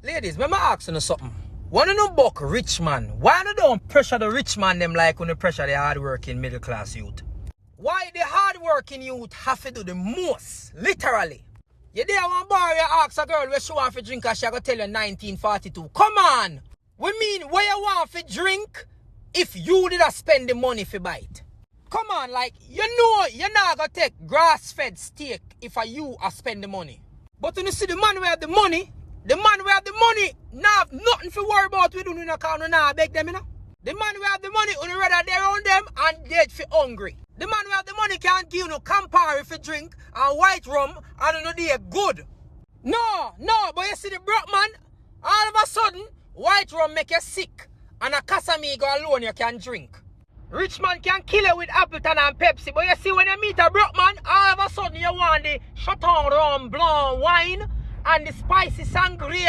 Ladies, let me ask you something. Wanna know about rich man? Why don't pressure the rich man them like when you pressure the hard-working middle-class youth? Why the hard-working youth have to do the most? Literally. You there one bar you ask a girl where she want to drink and she gonna tell you 1942. Come on! We mean where you want to drink if you did not spend the money for buy it. Come on, like, you know you're not gonna take grass-fed steak if you spend the money. But when you see the man who have the money, now have nothing to worry about with you can't now beg them, you know. The man who have the money, only rather they own them and dead for hungry. The man who have the money can't give you no Campari for drink and white rum and no they good. No, but you see the broke man, all of a sudden, white rum make you sick and a Casamigo alone you can drink. Rich man can kill you with Appleton and Pepsi, but you see when you meet a broke man, all of a sudden you want the Chateau Rum Blanc wine and the spicy sangria.